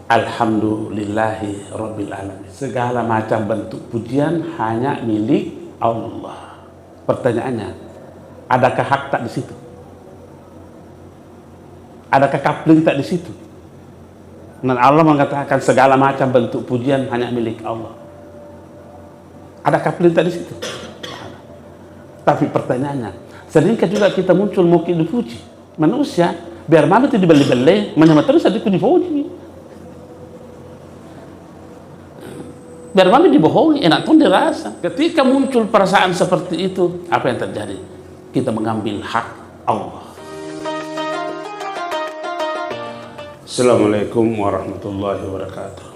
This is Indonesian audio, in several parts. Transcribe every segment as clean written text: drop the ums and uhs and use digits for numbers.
Alhamdulillahi Rabbil Alamin. Segala macam bentuk pujian hanya milik Allah. Pertanyaannya, adakah hak tak di situ? Adakah kapling tak di situ? Dan Allah mengatakan segala macam bentuk pujian hanya milik Allah. Ada kapling tak di situ? Tapi pertanyaannya, seringkali juga kita muncul mau dipuji manusia, biar mana itu dibeli-beli, menyamar terus adikku dipuji. Biar mana dibohongi, enak pun dirasa. Ketika muncul perasaan seperti itu, apa yang terjadi? Kita mengambil hak Allah. Assalamualaikum warahmatullahi wabarakatuh.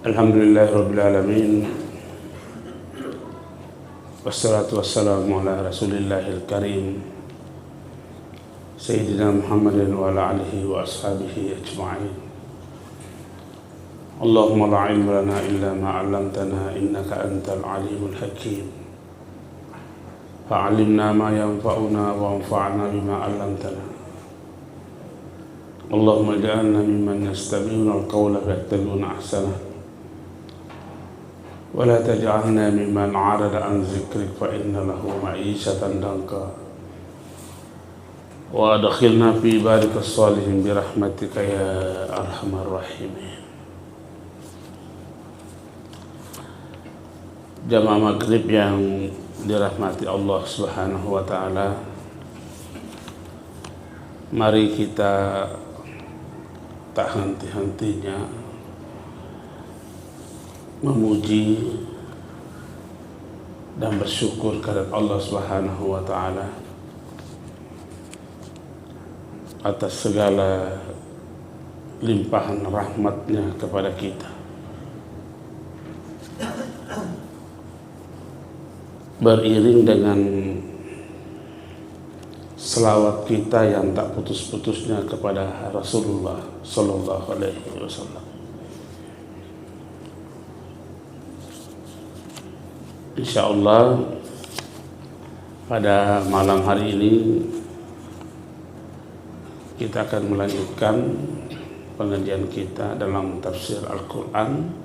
Alhamdulillahirabbil alamin. Wassalatu wassalamu ala rasulillahil karim Sayyidina Muhammadin wa ala alihi wa ashabihi ajma'in. Allahumma la ilma lana illa ma 'allamtana innaka antal alimul hakim. Fa'alimna ma yanfa'una wa anfa'na bima 'allamtana. Allahumma ij'alna mimman yastami'una al-qawla fayattabi'una ahsana. Wa la taj'alna mimman 'arada an dzikrik fa inna lahu ma'ishatan danka. Wa adkhilna fi ibadikas shalihin bi rahmatika ya arhamar rahimin. Jamaah maghrib yang dirahmati Allah Subhanahu wa ta'ala, mari kita tak henti-hentinya memuji dan bersyukur kepada Allah Subhanahu wa ta'ala atas segala limpahan rahmatnya kepada kita. Beriring dengan selawat kita yang tak putus-putusnya kepada Rasulullah Sallallahu Alaihi Wasallam. Insyaallah pada malam hari ini kita akan melanjutkan pengajian kita dalam tafsir Al-Quran,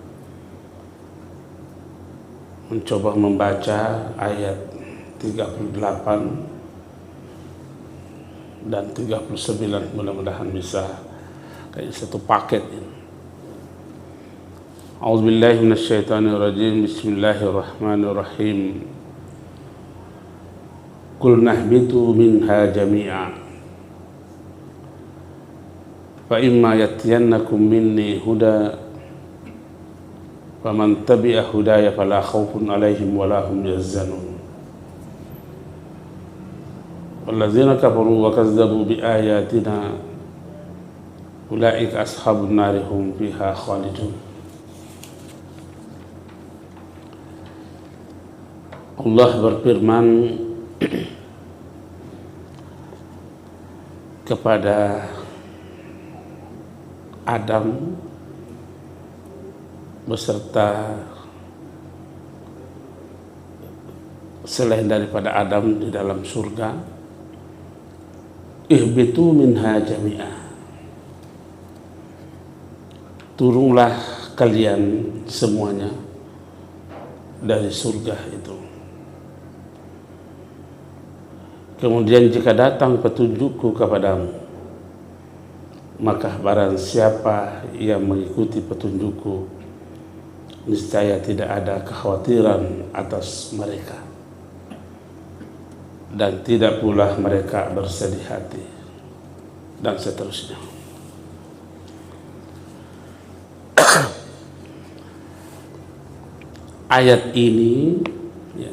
mencoba membaca ayat 38 dan 39, mudah-mudahan bisa kayak satu paket ini. A'udzubillahi minasyaitonirrajim. Bismillahirrahmanirrahim. Qul nahbitu minha jami'a fa imma yatiyannakum minni huda faman tabi'a hudaya fala khaufun 'alaihim wala hum yahzanun. Wallazina kafaru wa kazzabu biayatina ulaika ashabun nari hum fiha khalidun. Allah berfirman kepada Adam beserta selain daripada Adam di dalam surga, ihbitu minha jami'a, turunlah kalian semuanya dari surga itu. Kemudian jika datang petunjukku kepadamu, maka barang siapa yang mengikuti petunjukku, niscaya tidak ada kekhawatiran atas mereka dan tidak pula mereka bersedih hati, dan seterusnya. Ayat ini ya,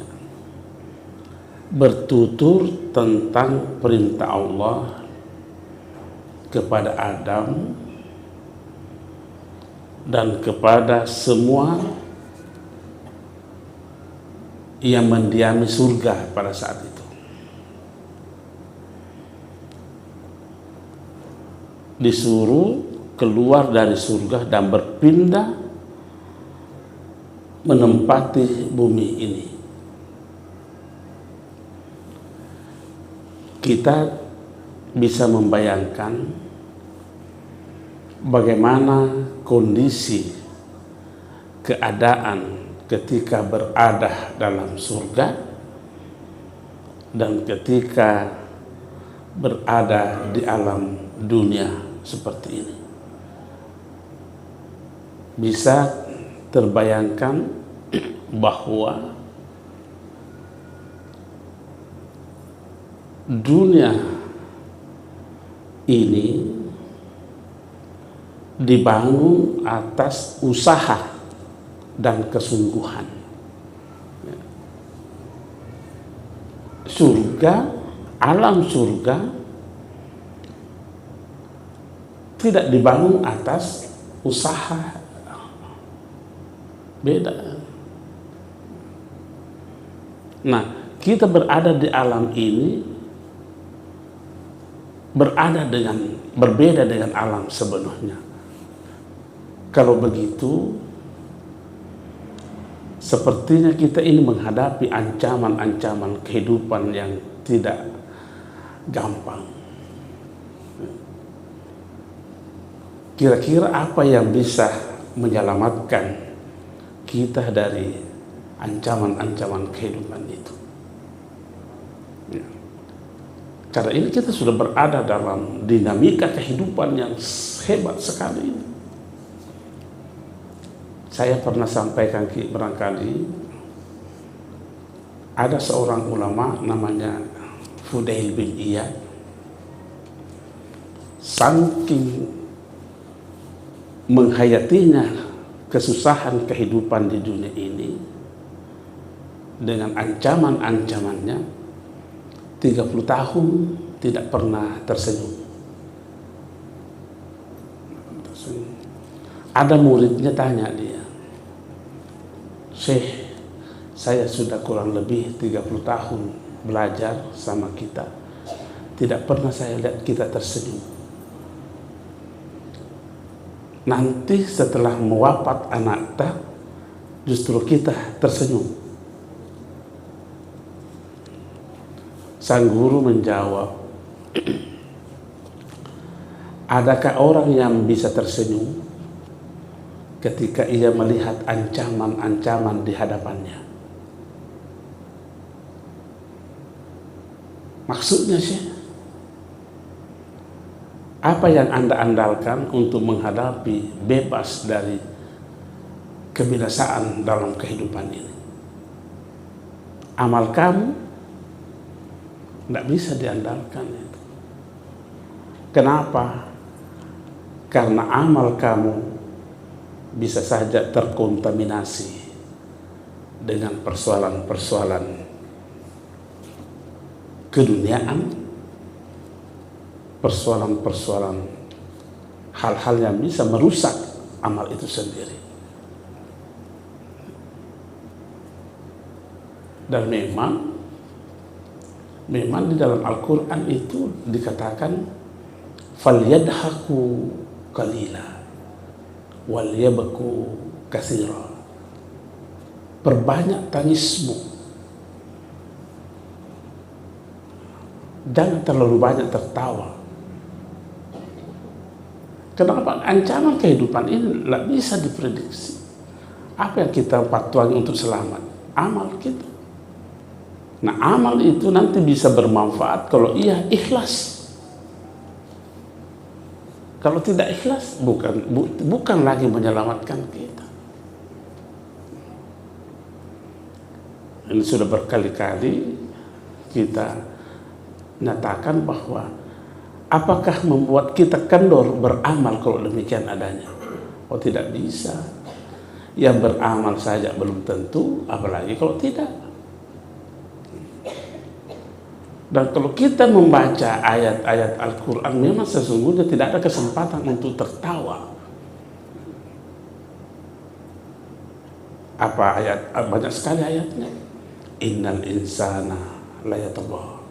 bertutur tentang perintah Allah kepada Adam dan kepada semua yang mendiami surga pada saat itu. Disuruh keluar dari surga dan berpindah menempati bumi ini. Kita bisa membayangkan bagaimana kondisi keadaan ketika berada dalam surga dan ketika berada di alam dunia seperti ini. Bisa terbayangkan bahwa dunia ini dibangun atas usaha dan kesungguhan. Surga, alam surga tidak dibangun atas usaha, beda. Nah, kita berada di alam ini berbeda dengan alam sebelumnya. Kalau begitu, sepertinya kita ini menghadapi ancaman-ancaman kehidupan yang tidak gampang. Kira-kira apa yang bisa menyelamatkan kita dari ancaman-ancaman kehidupan itu? Ya. Karena ini kita sudah berada dalam dinamika kehidupan yang hebat sekali ini. Saya pernah sampaikan barangkali ada seorang ulama namanya Fudail bin Iyad. Saking menghayatinya kesusahan kehidupan di dunia ini dengan ancaman-ancamannya, 30 tahun tidak pernah tersenyum. Ada muridnya tanya dia, "Syekh, saya sudah kurang lebih 30 tahun belajar sama kita. Tidak pernah saya lihat kita tersenyum. Nanti setelah mewafat anak kita, justru kita tersenyum." Sang guru menjawab, "Adakah orang yang bisa tersenyum ketika ia melihat ancaman-ancaman di hadapannya?" Maksudnya sih, apa yang Anda andalkan untuk menghadapi bebas dari kebinasaan dalam kehidupan ini? Amal kamu tidak bisa diandalkan itu. Kenapa? Karena amal kamu bisa saja terkontaminasi dengan persoalan-persoalan keduniaan, persoalan-persoalan hal-hal yang bisa merusak amal itu sendiri. Dan memang di dalam Al-Quran itu dikatakan falyadhaku qalila wal yabku katsira. Perbanyak tangismu, jangan terlalu banyak tertawa. Kenapa? Ancaman kehidupan ini tidak bisa diprediksi. Apa yang kita patuhi untuk selamat? Amal kita. Nah, amal itu nanti bisa bermanfaat kalau ia ikhlas. Kalau tidak ikhlas, bukan lagi menyelamatkan kita. Ini sudah berkali-kali kita nyatakan bahwa apakah membuat kita kendor beramal kalau demikian adanya? Oh, tidak bisa. Yang beramal saja belum tentu, apalagi kalau tidak. Dan kalau kita membaca ayat-ayat Al-Quran, memang sesungguhnya tidak ada kesempatan untuk tertawa. Apa ayat? Banyak sekali ayatnya. Innal insana layatagha.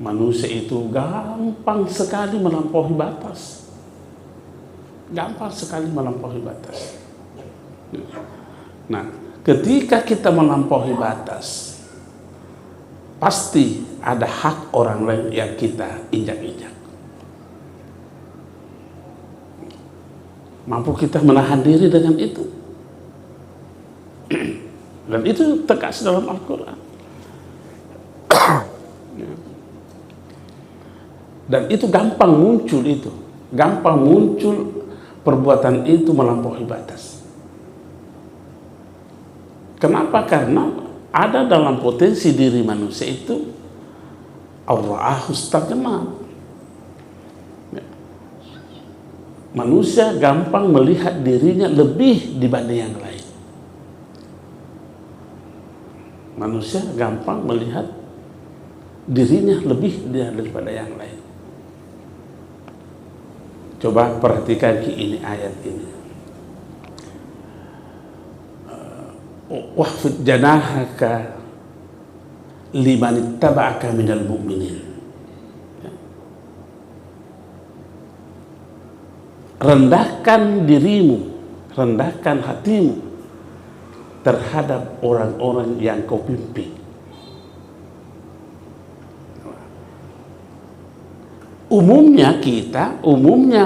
Manusia itu gampang sekali melampaui batas. Gampang sekali melampaui batas. Nah, ketika kita melampaui batas, pasti ada hak orang lain yang kita injak-injak. Mampu kita menahan diri dengan itu. Dan itu tegas dalam Al-Quran. Dan itu gampang muncul itu. Gampang muncul perbuatan itu melampaui batas. Kenapa? Karena ada dalam potensi diri manusia itu Allahus terkenal. Manusia gampang melihat dirinya lebih dibanding yang lain. Manusia gampang melihat dirinya lebih daripada yang lain. Coba perhatikan ini ayat ini. Wahfid janahaka liman ittaba'aka minal mu'minin. Rendahkan dirimu, rendahkan hatimu terhadap orang-orang yang kau pimpin. Umumnya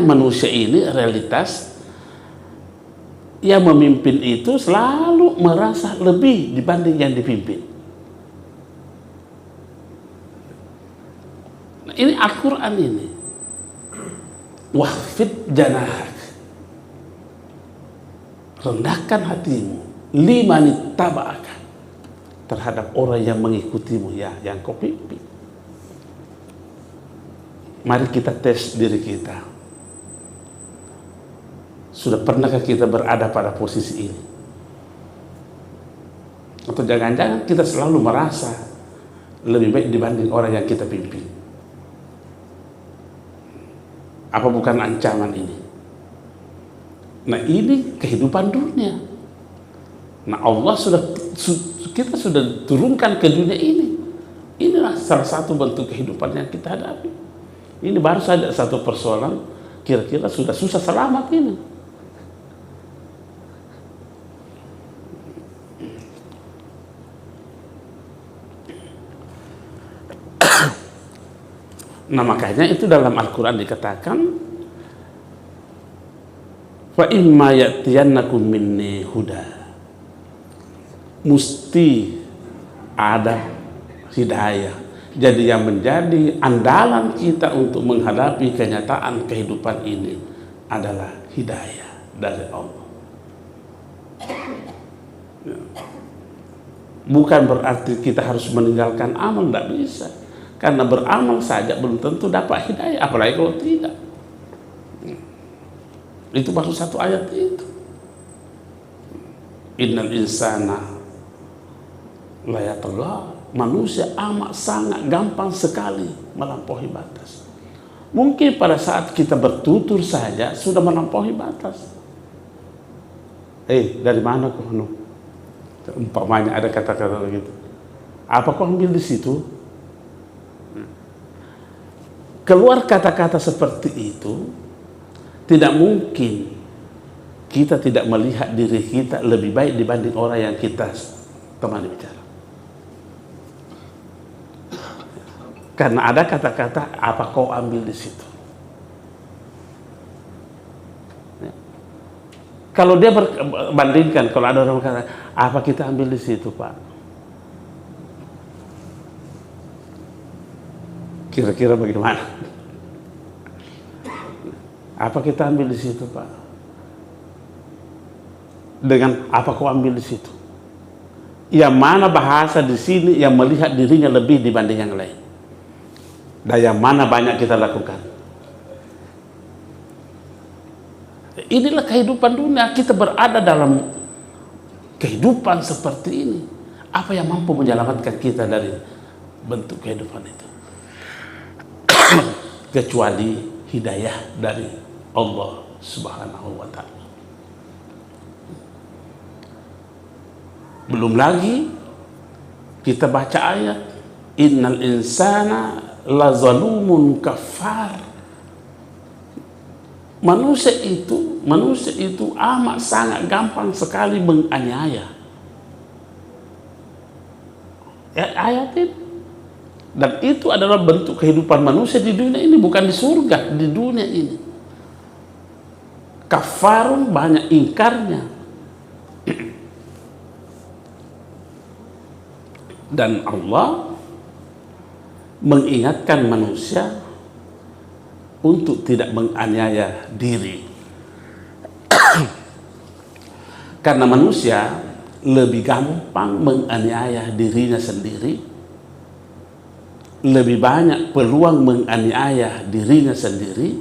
manusia ini realitas yang memimpin itu selalu merasa lebih dibanding yang dipimpin. Nah, ini Al-Quran ini. Wahfid janahak, rendahkan hatimu, liman ittaba'aka, terhadap orang yang mengikutimu, ya, yang kau pimpin. Mari kita tes diri kita. Sudah pernahkah kita berada pada posisi ini? Atau jangan-jangan kita selalu merasa lebih baik dibanding orang yang kita pimpin? Apa bukan ancaman ini? Nah, ini kehidupan dunia. Nah, kita sudah turunkan ke dunia ini. Inilah salah satu bentuk kehidupan yang kita hadapi. Ini baru saja satu persoalan, kira-kira sudah susah selamat ini. Nah, makanya itu dalam Al-Quran dikatakan, fa imma ya'tiyannakum minni huda, mesti ada hidayah. Jadi yang menjadi andalan kita untuk menghadapi kenyataan kehidupan ini adalah hidayah dari Allah. Bukan berarti kita harus meninggalkan amal, tidak bisa. Karena beramal saja belum tentu dapat hidayah, apalagi kalau tidak. Itu baru satu ayat itu. Innal insana la yatgha. Manusia amat sangat gampang sekali melampaui batas. Mungkin pada saat kita bertutur saja sudah melampaui batas. Dari mana kau? Umpamanya ada kata-kata begitu. Apa kau ambil di situ? Keluar kata-kata seperti itu, tidak mungkin kita tidak melihat diri kita lebih baik dibanding orang yang kita temani bicara. Karena ada kata-kata, apa kau ambil di situ? Kalau dia bandingkan, kalau ada orang kata, apa kita ambil di situ, Pak? Kira-kira bagaimana? Apa kita ambil di situ, Pak? Dengan apa kau ambil di situ? Yang mana bahasa di sini yang melihat dirinya lebih dibanding yang lain? Dan yang mana banyak kita lakukan? Inilah kehidupan dunia. Kita berada dalam kehidupan seperti ini. Apa yang mampu menyelamatkan kita dari bentuk kehidupan itu? Kecuali hidayah dari Allah Subhanahu wa ta'ala. Belum lagi kita baca ayat, innal insana la zalumun kafar. Manusia itu amat sangat gampang sekali menganiaya. Ayat itu. Dan itu adalah bentuk kehidupan manusia di dunia ini, bukan di surga, di dunia ini. kafarun, banyak ingkarnya. Dan Allah mengingatkan manusia untuk tidak menganiaya diri. Karena manusia lebih gampang menganiaya dirinya sendiri, lebih banyak peluang menganiaya dirinya sendiri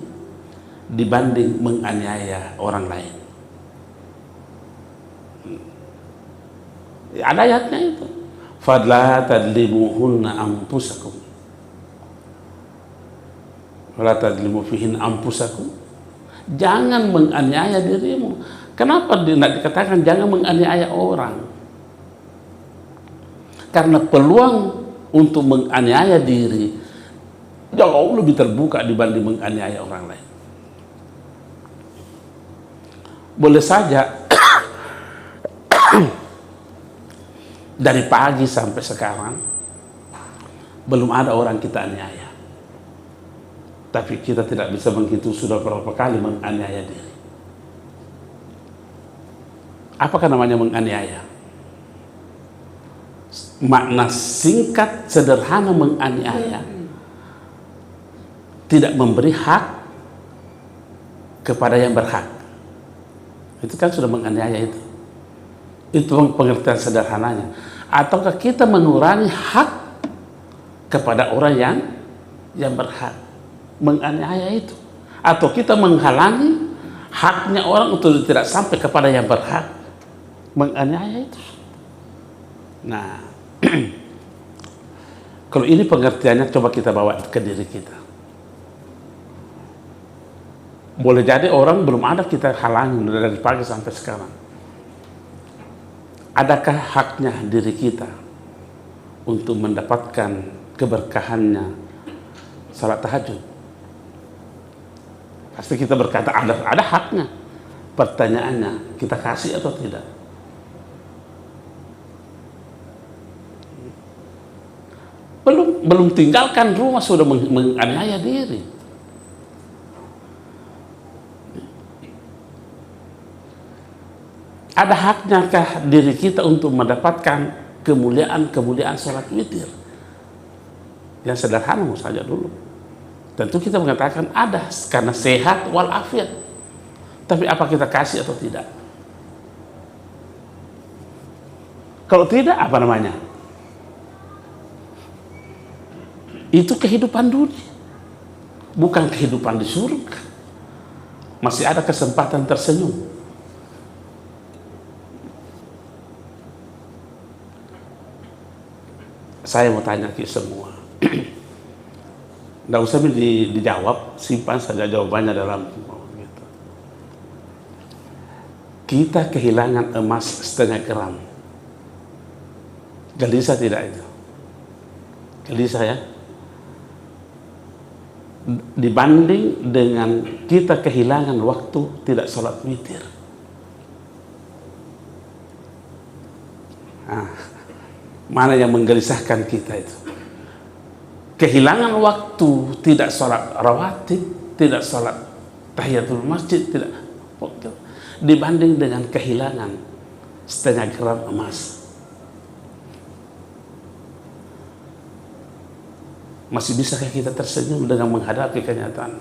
dibanding menganiaya orang lain. Ada ayatnya itu. Fadla tadlimuhunna anfusakum. Fala tadlimu fihin anfusakum. Jangan menganiaya dirimu. Kenapa tidak dikatakan jangan menganiaya orang? Karena peluang untuk menganiaya diri jauh lebih terbuka dibanding menganiaya orang lain. Boleh saja dari pagi sampai sekarang belum ada orang kita aniaya, tapi kita tidak bisa menghitung sudah berapa kali menganiaya diri. Apakah namanya menganiaya? Makna singkat sederhana menganiaya, tidak memberi hak kepada yang berhak. Itu kan sudah menganiaya itu. Itu pengertian sederhananya. Ataukah kita mengurangi hak kepada orang yang berhak, menganiaya itu. Atau kita menghalangi haknya orang untuk tidak sampai kepada yang berhak, menganiaya itu. Nah, kalau ini pengertiannya coba kita bawa ke diri kita. Boleh jadi orang belum ada kita halangi dari pagi sampai sekarang. Adakah haknya diri kita untuk mendapatkan keberkahannya salat tahajud? Pasti kita berkata ada haknya. Pertanyaannya, kita kasih atau tidak? Belum tinggalkan rumah sudah menganiaya diri. Ada haknyakah diri kita untuk mendapatkan kemuliaan sholat witir? Yang sederhana saja dulu. Tentu kita mengatakan ada, karena sehat walafiat. Tapi apa kita kasih atau tidak? Kalau tidak, apa namanya? Itu kehidupan dunia, bukan kehidupan di surga. Masih ada kesempatan tersenyum. Saya mau tanya ke semua, nggak usah dijawab, simpan saja jawabannya dalam gitu. Kita kehilangan emas 0,5 gram, gelisah tidak itu? Gelisah ya? Dibanding dengan kita kehilangan waktu tidak sholat witir. Mana yang menggelisahkan kita itu? Kehilangan waktu tidak sholat rawatib, tidak sholat tahiyatul masjid, tidak, dibanding dengan kehilangan 0,5 gram emas. Masih bisakah kita tersenyum dengan menghadapi kenyataan?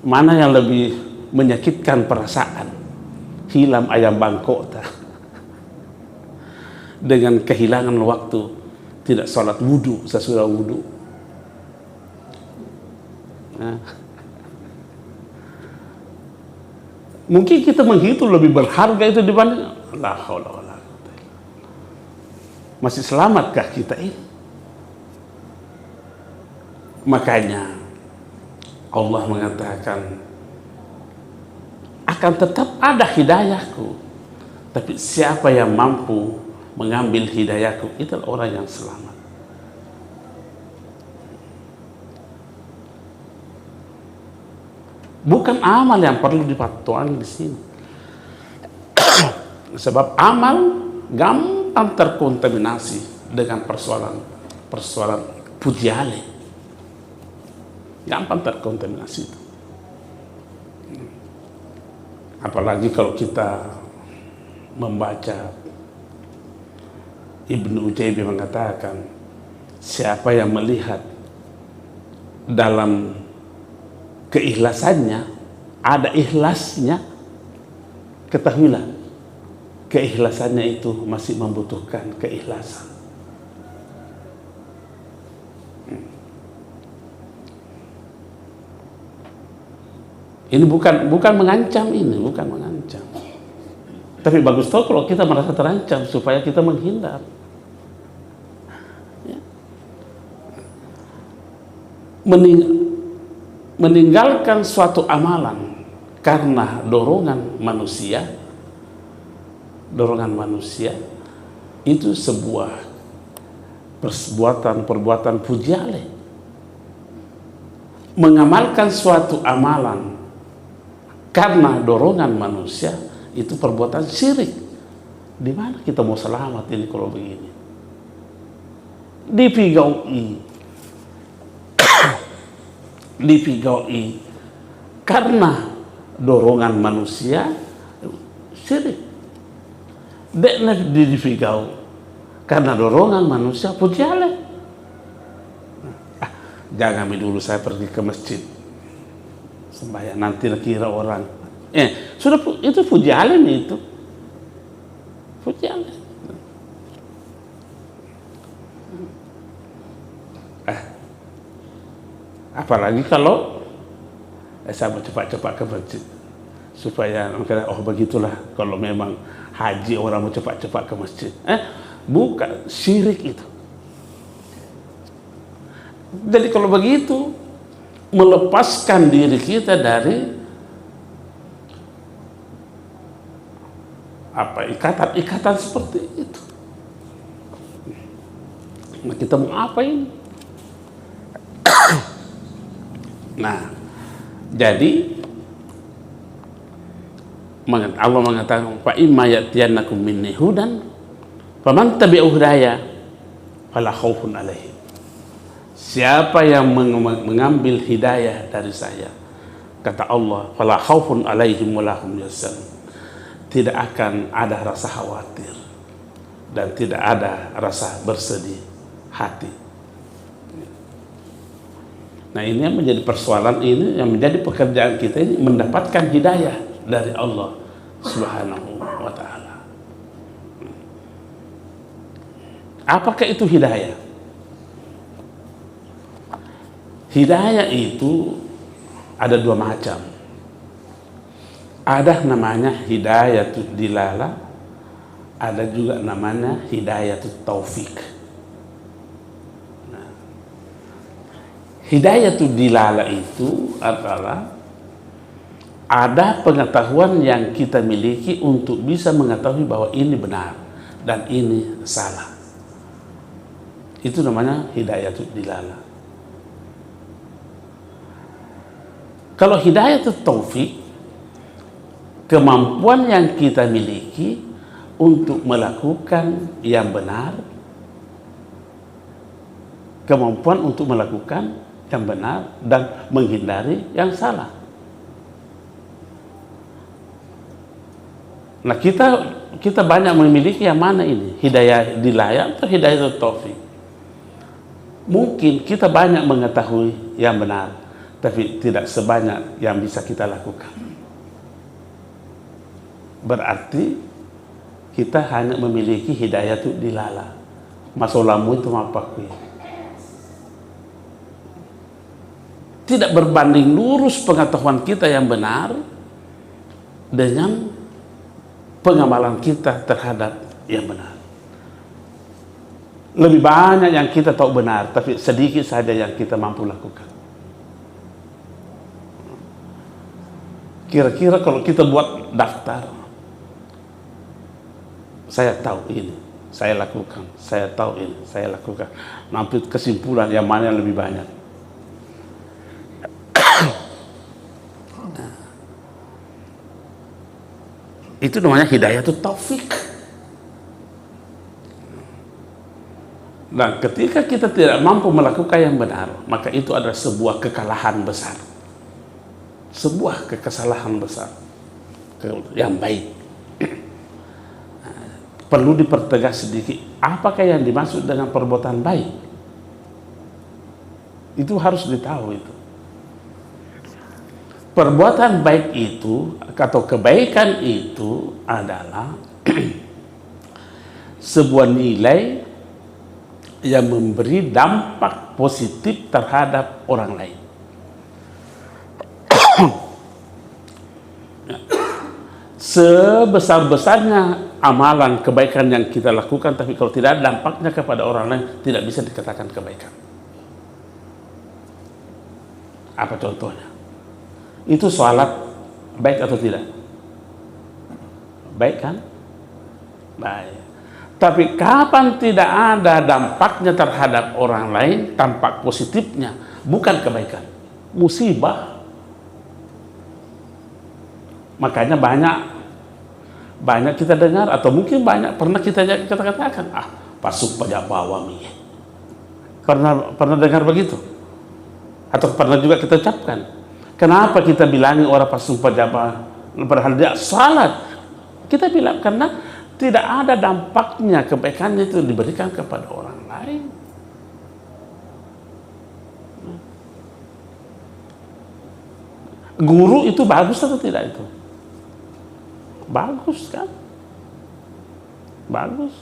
Mana yang lebih menyakitkan perasaan? Hilang ayam bangkok dengan kehilangan waktu tidak sholat wudhu sesudah wudhu. Mungkin kita menghitung lebih berharga itu dibanding la haula wala quwwata. Masih selamatkah kita ini? Makanya Allah mengatakan akan tetap ada hidayahku, tapi siapa yang mampu mengambil hidayahku, itu orang yang selamat. Bukan amal yang perlu dipatuhi di sini. Sebab amal gampang terkontaminasi dengan persoalan pujiale. gampang terkontaminasi itu. Apalagi kalau kita membaca Ibnu Utsaimin mengatakan, siapa yang melihat dalam keikhlasannya ada ikhlasnya, ketahuilah keikhlasannya itu masih membutuhkan keikhlasan. Ini bukan mengancam, ini bukan mengancam. Tapi bagus tahu kalau kita merasa terancam supaya kita menghindar. Ya. Meninggalkan suatu amalan karena dorongan manusia itu sebuah perbuatan pujiale. Mengamalkan suatu amalan karena dorongan manusia itu perbuatan syirik. Di mana kita mau selamat ini kalau begini? Dipigaui karena dorongan manusia syirik. Dekna dipigau karena dorongan manusia pujiale. Jangan dulu saya pergi ke masjid sembahyang, nanti kira orang sudah itu puji alim, itu puji alim. Apalagi kalau saya mau cepat-cepat ke masjid supaya oh begitulah kalau memang haji orang mau cepat-cepat ke masjid. Bukan, syirik itu. Jadi kalau begitu melepaskan diri kita dari ikatan seperti itu. Nah, kita mau apa ini? Nah, jadi Allah mengatakan, fa imma ya'tiyannakum minni hudan faman tabi'a hudaya fala khaufun alaihim. Siapa yang mengambil hidayah dari saya, kata Allah, fala khaufun alaihim wa lahum yahzanun. Tidak akan ada rasa khawatir dan tidak ada rasa bersedih hati. Nah, ini yang menjadi persoalan, ini yang menjadi pekerjaan kita ini, mendapatkan hidayah dari Allah Subhanahu wa ta'ala. Apakah itu hidayah? Hidayah itu ada dua macam. Ada namanya hidayatul dilala, ada juga namanya hidayatul taufik. Nah, hidayatul dilala itu adalah ada pengetahuan yang kita miliki untuk bisa mengetahui bahwa ini benar dan ini salah. Itu namanya hidayatul dilala. Kalau hidayatul taufik, kemampuan yang kita miliki untuk melakukan yang benar, kemampuan untuk melakukan yang benar dan menghindari yang salah. Nah, kita banyak memiliki yang mana ini? Hidayah dilaya atau hidayatul taufik? Mungkin kita banyak mengetahui yang benar, tapi tidak sebanyak yang bisa kita lakukan. Berarti kita hanya memiliki hidayatul dilala. Masolamu itu mapakui. Tidak berbanding lurus pengetahuan kita yang benar dengan pengamalan kita terhadap yang benar. Lebih banyak yang kita tahu benar, tapi sedikit saja yang kita mampu lakukan. Kira-kira kalau kita buat daftar, saya tahu ini, saya lakukan, saya tahu ini, saya lakukan. Nanti kesimpulan yang mana yang lebih banyak. Itu namanya hidayatul taufik. Dan ketika kita tidak mampu melakukan yang benar, maka itu adalah sebuah kekalahan besar. Sebuah kesalahan besar. Yang baik. Perlu dipertegas sedikit, apakah yang dimaksud dengan perbuatan baik? Itu harus ditahu itu. Perbuatan baik itu atau kebaikan itu adalah sebuah nilai yang memberi dampak positif terhadap orang lain. Sebesar-besarnya amalan kebaikan yang kita lakukan, tapi kalau tidak ada dampaknya kepada orang lain, tidak bisa dikatakan kebaikan. Apa contohnya? Itu sholat baik atau tidak? Baik kan? Baik. Tapi kapan tidak ada dampaknya terhadap orang lain, dampak positifnya, bukan kebaikan, musibah. Makanya banyak kita dengar, atau mungkin banyak pernah kita katakan, pasuk pajak bawang nih. Pernah dengar begitu? Atau pernah juga kita ucapkan? Kenapa kita bilangi orang pasuk pajak bawang padahal dia salat? Kita bilang karena tidak ada dampaknya, kebaikannya itu diberikan kepada orang lain. Guru itu bagus atau tidak itu? Bagus kan? Bagus.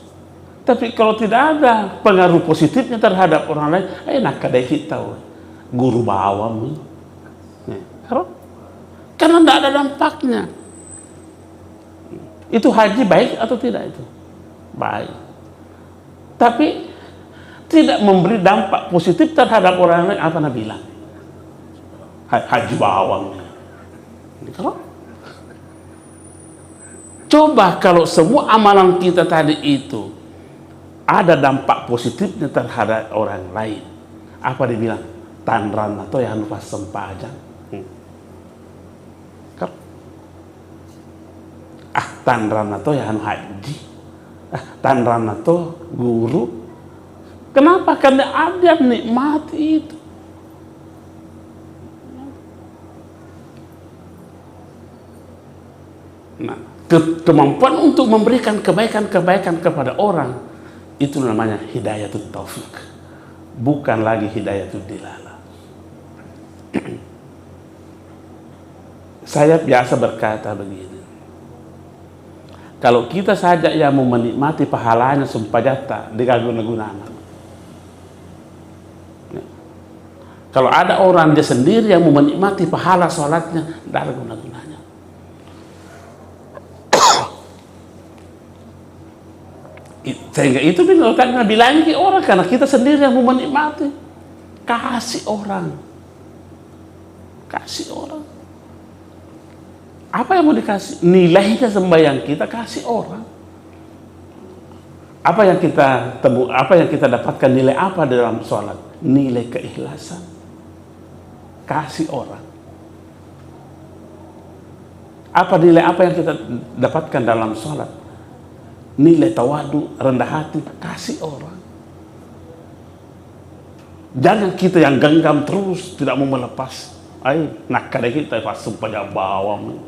Tapi kalau tidak ada pengaruh positifnya terhadap orang lain, enak kadang kita guru bawang nih. Karena tidak ada dampaknya. Itu haji baik atau tidak itu? Baik. Tapi tidak memberi dampak positif terhadap orang lain, apa Nabi bilang? Haji bawang. Coba kalau semua amalan kita tadi itu ada dampak positifnya terhadap orang lain, apa dibilang? Tanran atau yang lupa sempajang. Tanran atau yang haji, tanran atau guru. Kenapa? Karena ada nikmat itu. Nah, kemampuan untuk memberikan kebaikan-kebaikan kepada orang itu namanya hidayatul taufik, bukan lagi hidayatul dilalah. Saya biasa berkata begini, kalau kita saja yang mau menikmati pahalanya sumpajata diguna-gunakan. Kalau ada orang dia sendiri yang mau menikmati pahala sholatnya, tidak ada guna-gunanya. Sehingga itu karena bilang ke orang, karena kita sendiri yang mau menikmati. Kasih orang. Kasih orang. Apa yang mau dikasih? Nilainya sembahyang kita kasih orang. Apa yang kita dapatkan, nilai apa dalam sholat? Nilai keikhlasan. Kasih orang. Nilai apa yang kita dapatkan dalam sholat? Nilai tawadu, rendah hati, kasih orang. Jangan kita yang genggam terus, tidak mau melepas. Nak kada kita pasung pada bawang.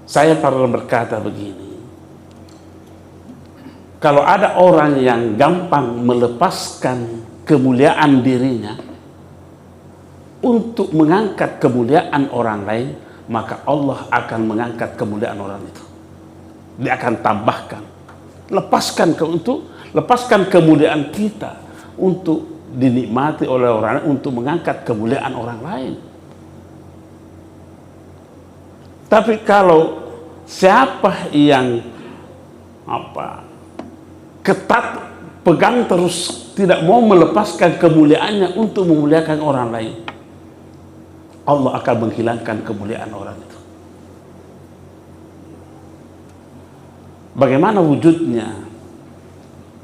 Saya pernah berkata begini, kalau ada orang yang gampang melepaskan kemuliaan dirinya untuk mengangkat kemuliaan orang lain, maka Allah akan mengangkat kemuliaan orang itu. Dia akan tambahkan, lepaskan kemuliaan kita untuk dinikmati oleh orang lain, untuk mengangkat kemuliaan orang lain. Tapi kalau siapa yang ketat, pegang terus, tidak mau melepaskan kemuliaannya untuk memuliakan orang lain, Allah akan menghilangkan kemuliaan orang itu. Bagaimana wujudnya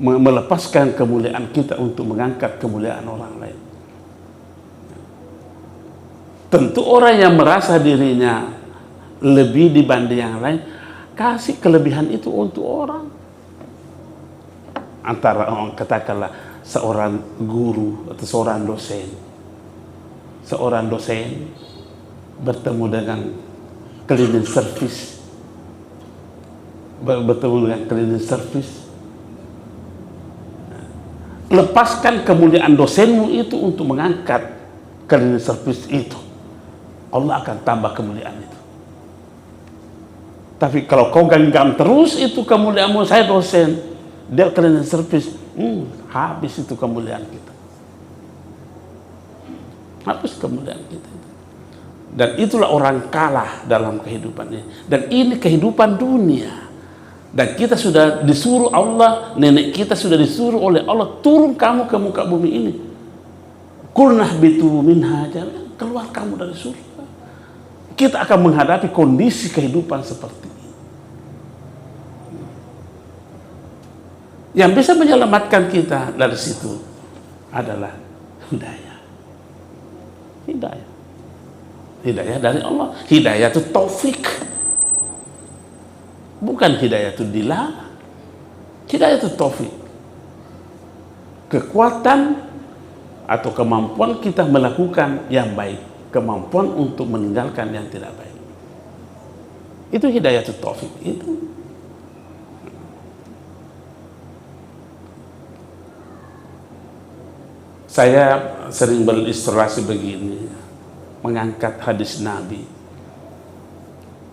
melepaskan kemuliaan kita untuk mengangkat kemuliaan orang lain? Tentu orang yang merasa dirinya lebih dibanding yang lain, kasih kelebihan itu untuk orang. antara katakanlah seorang guru atau seorang dosen. Seorang dosen bertemu dengan cleaning service, lepaskan kemuliaan dosenmu itu untuk mengangkat cleaning service itu, Allah akan tambah kemuliaan itu. Tapi kalau kau genggam terus itu kemuliaanmu, saya dosen, dia cleaning service, habis itu kemuliaan kita, habis kemuliaan kita. Dan itulah orang kalah dalam kehidupan ini. Dan ini kehidupan dunia. Dan kita sudah disuruh Allah, nenek kita sudah disuruh oleh Allah, turun kamu ke muka bumi ini. Qulna ihbitu minha, keluar kamu dari surga. Kita akan menghadapi kondisi kehidupan seperti ini. Yang bisa menyelamatkan kita dari situ adalah hidayah. Hidayah dari Allah. Hidayah itu taufik, bukan hidayah itu dilarang. Hidayah itu taufik, kekuatan atau kemampuan kita melakukan yang baik, kemampuan untuk meninggalkan yang tidak baik. Itu hidayah itu taufik itu. Saya sering berilustrasi begini, mengangkat hadis Nabi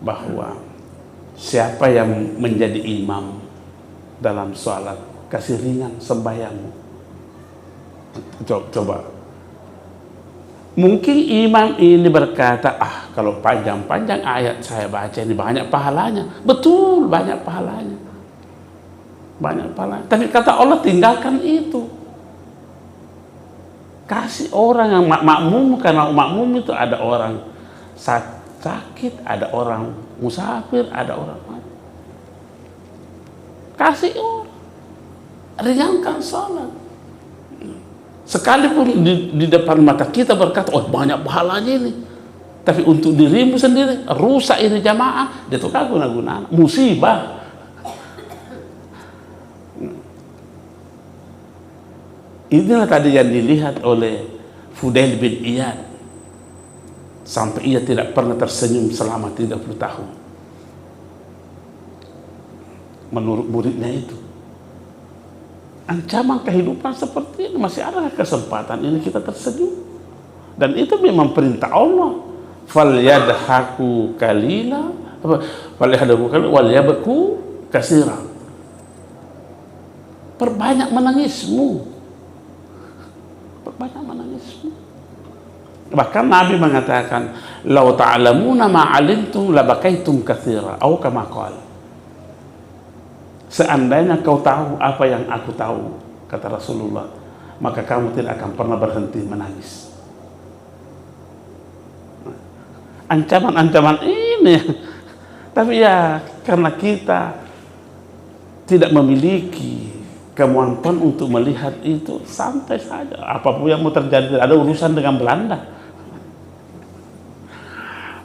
bahwa siapa yang menjadi imam dalam sholat, kasih ringan sembahyangmu. Coba. Mungkin imam ini berkata, kalau panjang-panjang ayat saya baca ini banyak pahalanya. Betul, banyak pahalanya. Banyak pahalanya. Tapi kata Allah, tinggalkan itu. Kasih orang yang makmum, karena makmum itu ada orang sakit, ada orang musafir, ada orang mati. Kasih orang, ringankan salat. Sekalipun di depan mata kita berkata, banyak pahalanya ini, tapi untuk dirimu sendiri rusak ini jamaah, dia tuh guna-guna musibah. Inilah tadi yang dilihat oleh Fudail bin Iyad, sampai ia tidak pernah tersenyum selama 30 tahun. Menurut muridnya itu, ancaman kehidupan seperti ini, masih ada kesempatan ini kita tersenyum. Dan itu memang perintah Allah. Falyadhaku qalila, walyabku katsira. Perbanyak menangismu. Banyak menangismu. Bahkan Nabi mengatakan, "Lau ta'lamuna ma 'alimtum labakaitum katsira," atau kama qala. Seandainya kau tahu apa yang aku tahu, kata Rasulullah, maka kamu tidak akan pernah berhenti menangis. Ancaman-ancaman ini, tapi ya karena kita tidak memiliki kemampuan untuk melihat itu, santai saja. Apapun yang mau terjadi, ada urusan dengan Belanda.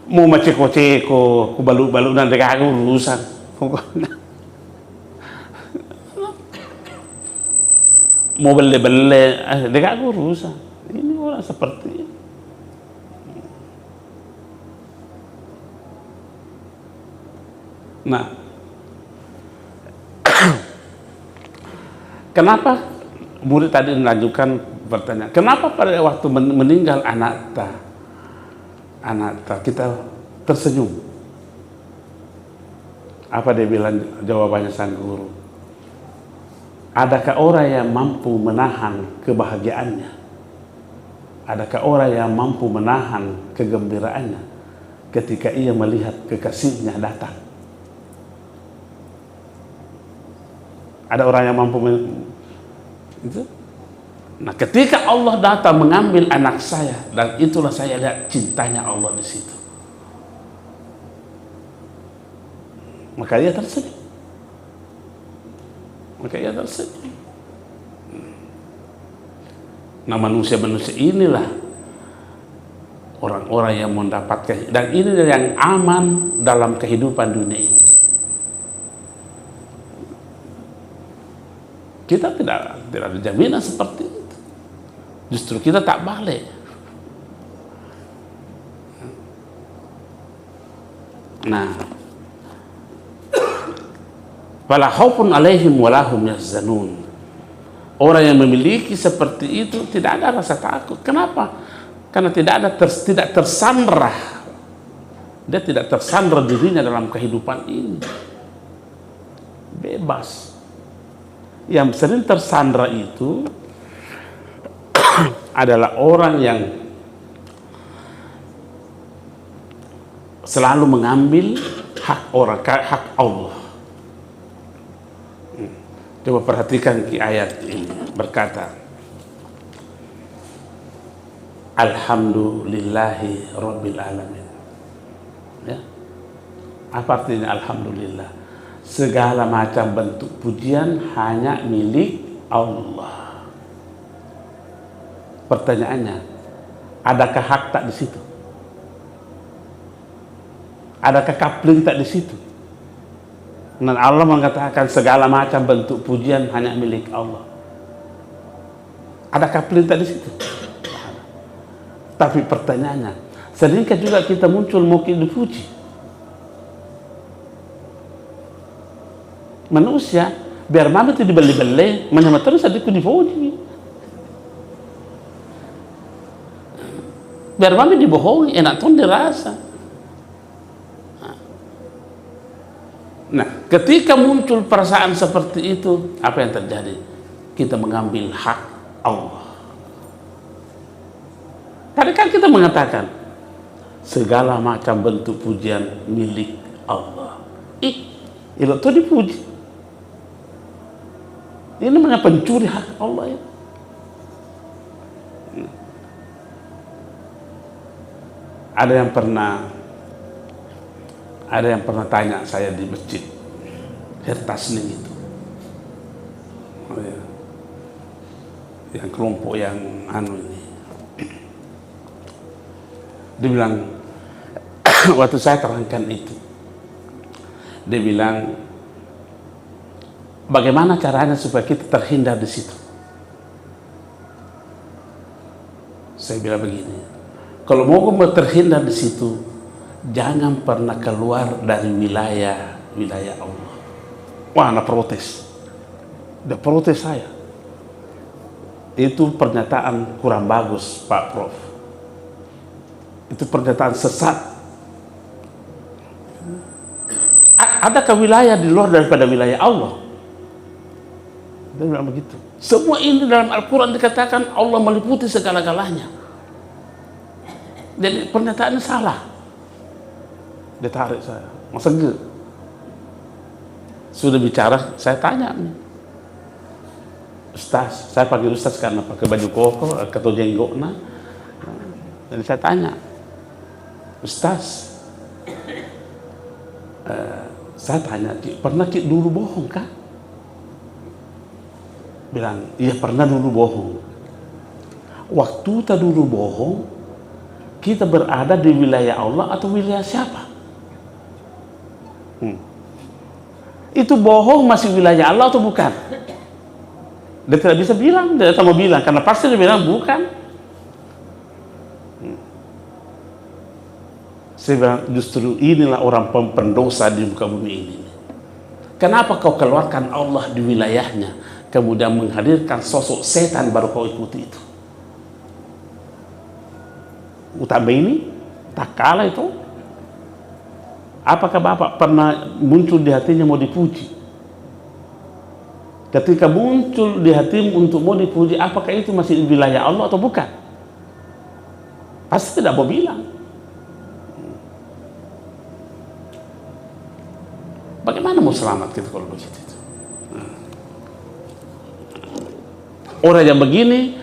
Mau maceko-ceko, kubaluk-baluk dan mereka urusan. Mau bele-bele, mereka urusan. Ini orang seperti ini. Nah, kenapa murid tadi melanjutkan pertanyaan, kenapa pada waktu meninggal anak kita tersenyum? Apa dia bilang jawabannya sang guru? Adakah orang yang mampu menahan kebahagiaannya? Adakah orang yang mampu menahan kegembiraannya ketika ia melihat kekasihnya datang? Ada orang yang mampu itu? Nah, ketika Allah datang mengambil anak saya, dan itulah saya lihat cintanya Allah di situ, maka ia tersenyum. Nah, manusia-manusia inilah orang-orang yang mendapatkan, dan ini yang aman dalam kehidupan dunia ini. Kita tidak ada jaminan seperti itu. Justru kita tak balik. Nah, fala khaufun alaihim walahum yahzanun. Orang yang memiliki seperti itu tidak ada rasa takut. Kenapa? Karena tidak tersandra. Dia tidak tersandra dirinya dalam kehidupan ini. Bebas. Yang sering tersandra itu adalah orang yang selalu mengambil hak orang, hak Allah. Coba perhatikan di ayat ini, berkata, Alhamdulillahi Rabbil Alamin. Ya. Apa artinya Alhamdulillah? Segala macam bentuk pujian hanya milik Allah. Pertanyaannya, adakah hak tak di situ? Adakah kapling tak di situ? Dan Allah mengatakan segala macam bentuk pujian hanya milik Allah. Ada kapling tak di situ? Tapi pertanyaannya, seringkah juga kita muncul mau dipuji? Manusia biar mama itu dibeli-beli, mana terus adikku dipuji. Biar mama dibohongi, enak tuh dirasa. Nah, ketika muncul perasaan seperti itu, apa yang terjadi? Kita mengambil hak Allah. Tadi kan kita mengatakan segala macam bentuk pujian milik Allah. Itu tuh dipuji. Ini namanya pencuri hak Allah ya. Ada yang pernah tanya saya di masjid Hertasning itu, oh ya, yang kelompok yang ini, dia bilang waktu saya terangkan itu, dia bilang bagaimana caranya supaya kita terhindar di situ. Saya bilang begini, kalau mau terhindar di situ, jangan pernah keluar dari wilayah Allah. Wah, anak protes. Dia protes saya. Itu pernyataan kurang bagus, Pak Prof. Itu pernyataan sesat. Adakah wilayah di luar daripada wilayah Allah? Dia bilang begitu. Semua ini dalam Al-Quran dikatakan Allah meliputi segala-galanya. Jadi pernyataannya salah. Dia tarik saya, masa enggak? Sudah bicara, saya tanya, Ustaz, saya panggil Ustaz karena pakai baju koko, atau jenggok, jadi saya tanya, Ustaz, saya tanya, pernah dulu bohong kah? Bilang, iya pernah dulu bohong. Waktu kita dulu bohong, kita berada di wilayah Allah atau wilayah siapa? Itu bohong masih wilayah Allah atau bukan? Dia tidak bisa bilang, dia tak mau bilang, karena pasti dia bilang bukan. Saya bilang justru inilah orang pendosa di muka bumi ini. Kenapa kau keluarkan Allah di wilayahnya, kemudian menghadirkan sosok setan baru kau ikuti itu? Utama ini tak kalah itu. Apakah Bapak pernah muncul di hatinya mau dipuji? Ketika muncul di hatimu untuk mau dipuji, apakah itu masih di wilayah Allah atau bukan? Pasti tidak mau bilang. Bagaimana mau selamat kita kalau begitu? Orang yang begini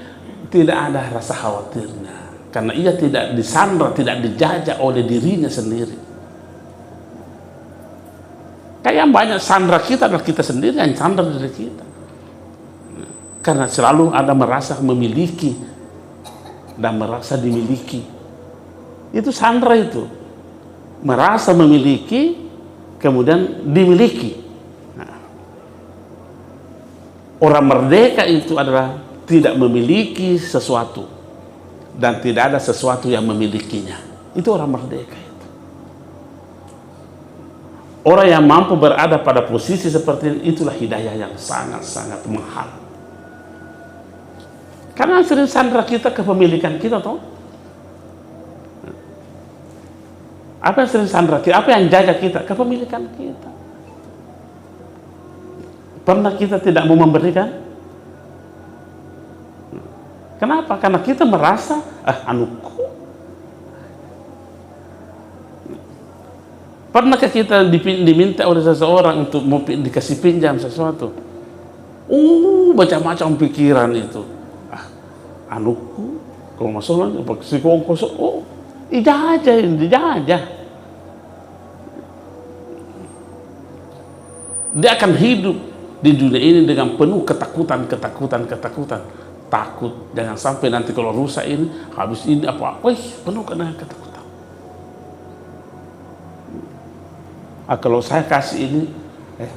tidak ada rasa khawatirnya, karena ia tidak disandra, tidak dijajah oleh dirinya sendiri. Kayak yang banyak sandra kita adalah kita sendiri yang sandra dari kita. Karena selalu ada merasa memiliki dan merasa dimiliki. Itu sandra itu. Merasa memiliki, kemudian dimiliki. Orang merdeka itu adalah tidak memiliki sesuatu dan tidak ada sesuatu yang memilikinya. Itu orang merdeka itu. Orang yang mampu berada pada posisi seperti ini, itulah hidayah yang sangat-sangat mahal. Karena sering sandra kita kepemilikan kita, toh. Apa yang sering sandra kita? Apa yang jaga kita? Kepemilikan kita. Pernah kita tidak mau memberikan? Kenapa? Karena kita merasa, anuku. Pernahkah kita diminta oleh seseorang untuk mau dikasih pinjam sesuatu? Macam-macam pikiran itu. Anuku, kalau masalah, si kongkos, dijajah. Dia akan hidup di dunia ini dengan penuh ketakutan. Takut, jangan sampai nanti kalau rusak ini, habis ini apa-apa, penuh dengan ketakutan. Kalau saya kasih ini,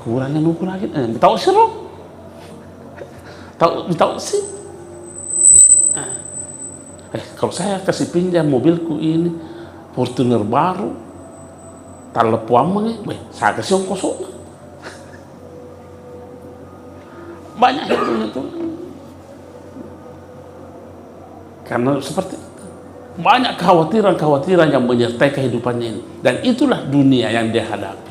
kurangnya nuku lagi, tahu serong, tahu sih. Kalau saya kasih pinjam mobilku ini, Fortuner baru, talepuamang, saya kasih yang kosong. Banyak itu. Karena seperti itu. Banyak kekhawatiran yang menyertai kehidupannya ini. Dan itulah dunia yang dia hadapi.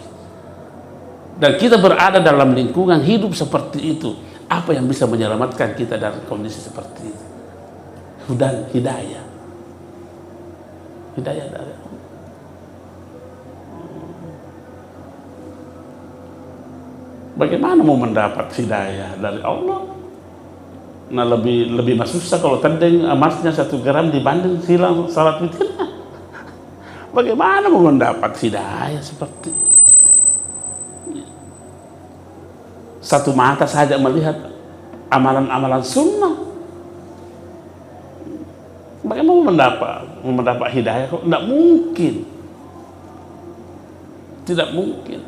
Dan kita berada dalam lingkungan hidup seperti itu. Apa yang bisa menyelamatkan kita dari kondisi seperti itu? Dan hidayah. Hidayah dari Allah. Bagaimana mau mendapat hidayah dari Allah? Nah, lebih susah kalau tanding emasnya 1 gram dibanding silang salat witirnya. Bagaimana mau mendapat hidayah seperti itu? Satu mata saja melihat amalan-amalan sunnah. Bagaimana mau mendapat hidayah? Kok tidak mungkin. Tidak mungkin.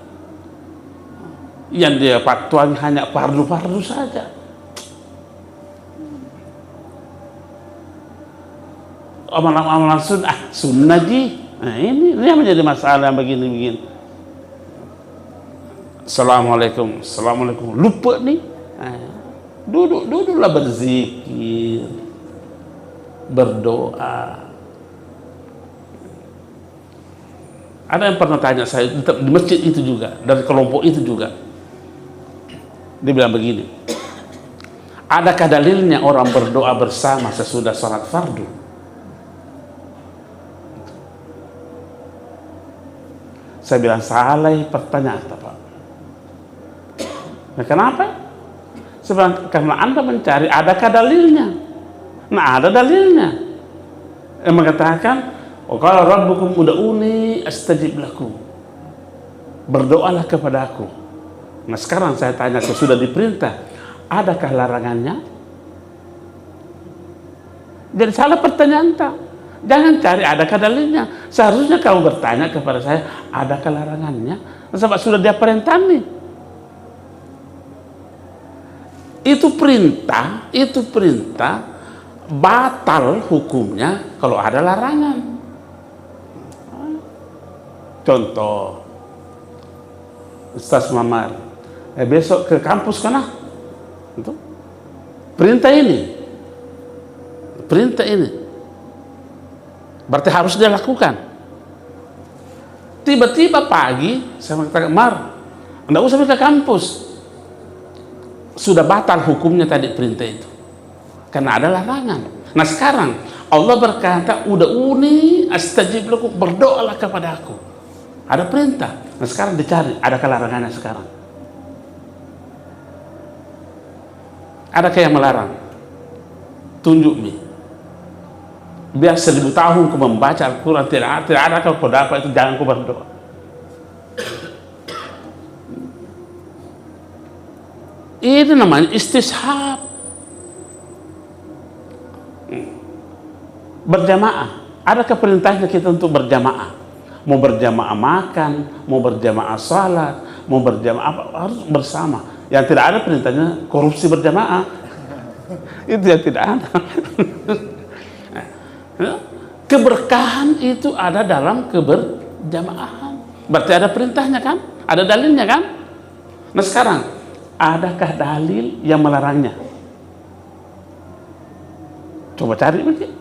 Yang dia fatwa hanya fardu-fardu saja. Amalan-amalan sunnah ji. Nah, ini yang menjadi masalah begini. Assalamualaikum. Lupa nih. Duduklah berzikir, berdoa. Ada yang pernah tanya saya di masjid itu juga, dari kelompok itu juga. Dia bilang begini, adakah dalilnya orang berdoa bersama sesudah sholat fardu? Saya bilang, salah pertanyaan, Pak. Nah, kenapa? Saya bilang, karena Anda mencari adakah dalilnya. Nah, ada dalilnya. Yang mengatakan, qala rabbukum ud'uni astajib lakum. Berdoalah kepada aku. Nah, sekarang saya tanya, sesudah diperintah, adakah larangannya? Jadi salah pertanyaan, tak? Jangan cari adakah dalilnya. Seharusnya kamu bertanya kepada saya, adakah larangannya? Sebab sudah dia perintah nih. Itu perintah batal hukumnya kalau ada larangan. Contoh, Ustaz Mamar, besok ke kampus kana? Itu perintah ini. Berarti harus dia lakukan. Tiba-tiba pagi saya mengatakan, Mar, enggak usah ke kampus. Sudah batal hukumnya tadi perintah itu. Karena ada larangan. Nah, sekarang Allah berkata, ud'uni astajib lakum, berdoalah kepada aku. Ada perintah. Nah, sekarang dicari, adakah larangannya sekarang? Adakah yang melarang? Tunjuk nih. Biar 1000 tahun kau membaca Al-Quran, tidak ada kalau kau dapat itu, jangan kau berdoa. Ini namanya istishab. Berjamaah. Adakah perintahnya kita untuk berjamaah? Mau berjamaah makan, mau berjamaah salat, mau berjamaah apa, harus bersama. Yang tidak ada perintahnya korupsi berjamaah. Itu yang tidak ada. Keberkahan itu ada dalam keberjamaahan. Berarti ada perintahnya kan? Ada dalilnya kan? Nah sekarang, adakah dalil yang melarangnya? Coba cari begitu.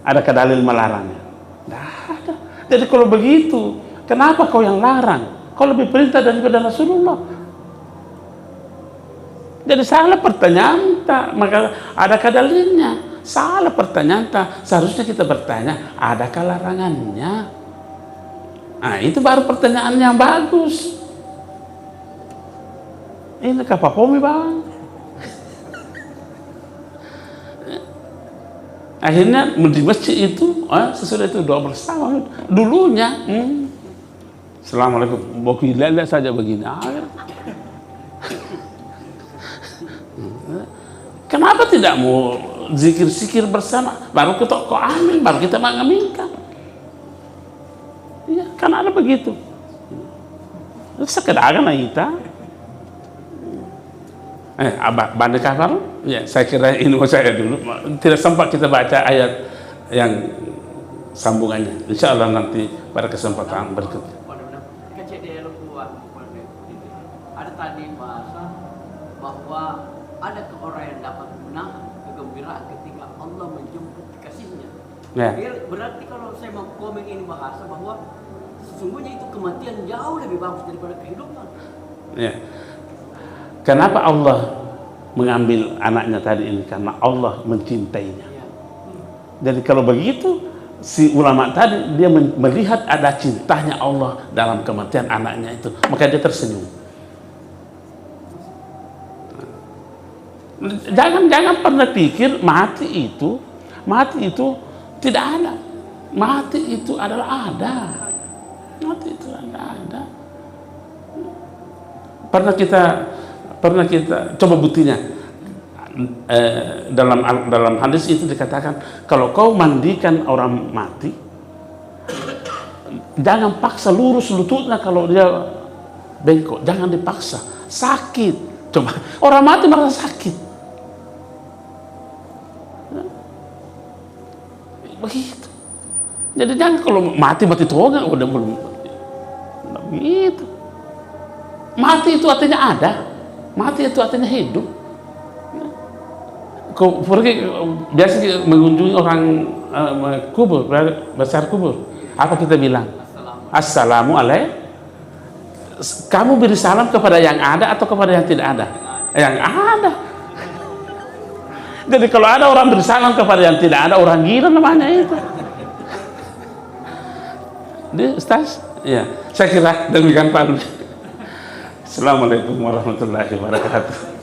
Adakah dalil melarangnya? Tidak ada. Jadi kalau begitu, kenapa kau yang larang? Kau lebih perintah daripada Rasulullah. Jadi salah pertanyaan tak, maka adakah dalilnya? Salah pertanyaan tak. Seharusnya kita bertanya, adakah larangannya? Nah, itu baru pertanyaan yang bagus. Ini kapapomi bang. Akhirnya di masjid itu, sesudah itu doa bersama. Dulunya, Assalamualaikum, mau lihat saja begini. Kenapa tidak mau zikir-zikir bersama? Baru kita kok amin, baru kita mengaminkan. Iya, kan ada begitu. Sekedar kita. Bandar kafar? Ya, saya kira ini saya dulu. Tidak sempat kita baca ayat yang sambungannya. Insya Allah nanti pada kesempatan berikutnya. Ada tadi bahasa bahwa ada orang yang dapat menahan kegembiraan ketika Allah menjemput kasihnya. Ya. Berarti kalau saya mau komen ini bahasa bahwa sesungguhnya itu kematian jauh lebih bagus daripada kehidupan. Ya. Kenapa Allah mengambil anaknya tadi ini? Karena Allah mencintainya. Ya. Jadi kalau begitu, si ulama tadi dia melihat ada cintanya Allah dalam kematian anaknya itu, maka dia tersenyum. Jangan pernah pikir mati itu tidak ada. Mati itu adalah ada. Mati itu ada. Pernah kita coba buktinya. Dalam hadis itu dikatakan, kalau kau mandikan orang mati, jangan paksa lurus lututnya kalau dia bengkok, jangan dipaksa, sakit. Coba orang mati merasa sakit. Begitu. Jadi jangan kalau mati toga udah belum begitu. Mati itu artinya ada. Mati itu artinya hidup. Kau pergi biasa mengunjungi orang kubur, besar kubur. Apa kita bilang? Assalamualaikum. Kamu beri salam kepada yang ada atau kepada yang tidak ada? Yang ada. Jadi kalau ada orang beri salam kepada yang tidak ada, orang gila namanya itu. Dia Ustaz? Ya, saya kira demikian Pak. Assalamualaikum warahmatullahi wabarakatuh.